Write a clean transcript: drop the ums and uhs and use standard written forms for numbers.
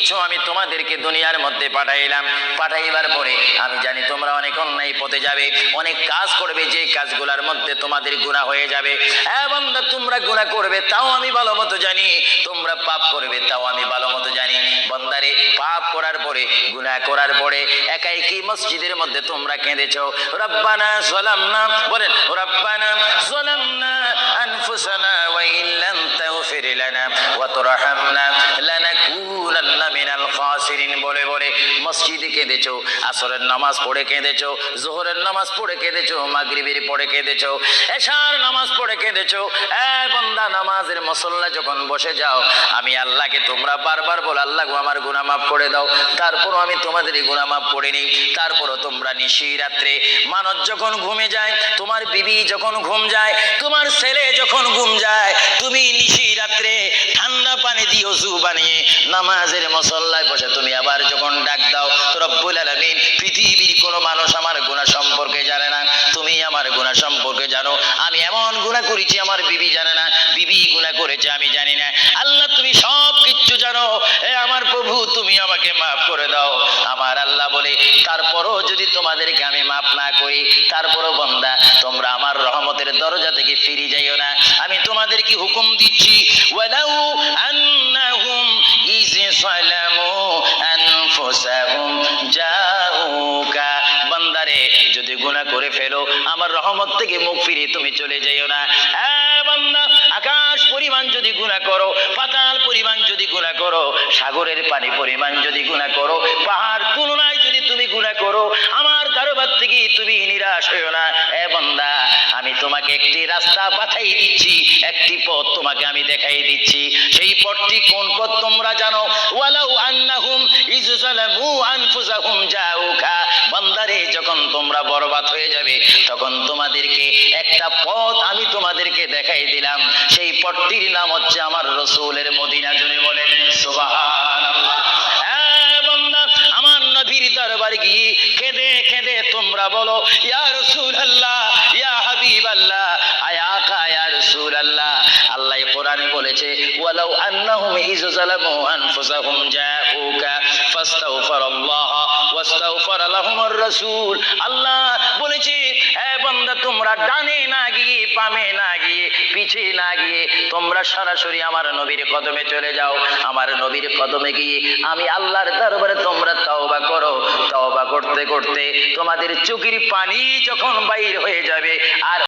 দিয়েছো, আমি তোমাদেরকে দুনিয়ার মধ্যে পাঠাইবার পরে আমি জানি তোমরা অনেক অন্যায় পথে যাবে, অনেক কাজ করবে, যে কাজগুলোর মধ্যে তোমাদের গুনাহ হয়ে যাবে। বান্দা, তোমরা গুনাহ করবে তাও আমি ভালো মতো জানি, তোমরা পাপ করবে তাও আমি ভালো মতো জানি। বান্দারে, পাপ করার পরে, গুনাহ করার পরে একাই কি মসজিদের মধ্যে তোমরা কেঁদেছো, রব্বানা যালামনা, বলেন রব্বানা যালামনা আনফুসানা ওয়া ইল্লাম তাগফির লানা ওয়া তুরহামনা লানাকুনান্না মিনাল খাসিরিন বলে বলে মসজিদে কেঁদেছো, আসরের নামাজ পড়ে কেঁদেছো, যোহরের নামাজ পড়ে কেঁদেছো, মাগরিবের পড়ে কেঁদেছো, এশার নামাজ পড়ে কেঁদেছো। বান্দা, নামাজের মুসল্লা যখন বসে যাও, আমি আল্লাহকে তোমরা বারবার বল, আল্লাহ গো আমার গুনাহ মাফ করে দাও। তারপরও আমি তোমাদের গুনাহ মাফ করিনি। তারপরও তোমরা নিশি রাত্রে, মানুষ যখন ঘুমে যায়, তোমার বিবি যখন ঘুম যায়, তোমার ছেলে যখন ঘুম যায়, তুমি নিশি রাত্রে ঠান্ডা পানি দিয়ে ওযু বানিয়ে নামাজের মুসল্লায় বসে তুমি আবার যখন ডাক দাও, রব্বুল আলামিন, পৃথিবীর কোনো মানুষ আমার গুনাহ সম্পর্কে জানে না, তুমি আমার গুনাহ সম্পর্কে জানো। আমি এমন গুনাহ করেছি আমার বিবি জানে না, বিবি গুনাহ করেছে আমি জানি না। আল্লাহ, তুমি সব কিছু জানো। আমার প্রভু, তুমি আমাকে মাফ করে দাও। আমার আল্লাহ বলে, তারপরও যদি তোমাদেরকে আমি মাফ না করি, তারপরও বান্দা, তোমরা আমার রহমতের দরজা থেকে ফিরে যাইও না। আমি তোমাদেরকে হুকুম দিচ্ছি, ওয়ালাউ আন্নাহুম ইয সালামু আনফুসাহুম জাউকা, বান্দারে, যদি গুনাহ করে ফেলো, আমার রহমত থেকে মুখ ফিরিয়ে তুমি চলে যাইও না। বান্দা, আকাশ পরিমাণ যদি গুনাহ করো, পাতাল পরিমাণ যদি গুনাহ করো, সাগরের পানি পরিমাণ যদি গুনাহ করো, পাহাড় তুলনায় যদি তুমি গুনাহ করো, আমার দরবার থেকে তুমি নিরাশ হইও না। বান্দা, আমি তোমাকে একটি রাস্তা পাঠাই দিচ্ছি, একটি পথ তোমাকে আমি দেখাই দিচ্ছি। সেই পথটি কোন পথ তোমরা জানো? ওয়ালাউ আন্নাহুম ইয যালামু আনফুসাহুম জাউকা, বান্দারে, যখন তোমরা বরবাদ হয়ে যাবে, তখন তোমাদেরকে একটা পথ আমি তোমাদেরকে দেখাই দিলাম। সেই পথটির নাম হচ্ছে আমার রাসূলের মদিনা। জনে বলেন সুবহানাল্লাহ। বান্দা, আমার নবীর দরবার গিয়ে কেঁদে কেঁদে তোমরা বলো, ইয়া রাসূলুল্লাহ, ইয়া হাবিবাল্লাহ, আয়া আকা ইয়া রাসূলুল্লাহ। আল্লাহ কোরআনে বলেছে, ওয়ালাউ আন্নাহুম ইয যালামু আনফুসাহুম জাউকা ফাস্তাগফিরুল্লাহ ওয়াস্তাগফার লাহুমুর রাসূল। আল্লাহ বলেছে, বান্দা, তোমরা ডানে না গিয়ে, বামে না গিয়ে, পিছে না গিয়ে, তোমরা সরাসরি আমার নবীর কদমে চলে যাও। আমার নবীর কদমে গিয়ে আমি আল্লাহর দরবারে তোমরা তওবা করো। তওবা করতে করতে তোমাদের চোখের পানি যখন বাইর হয়ে যাবে, আর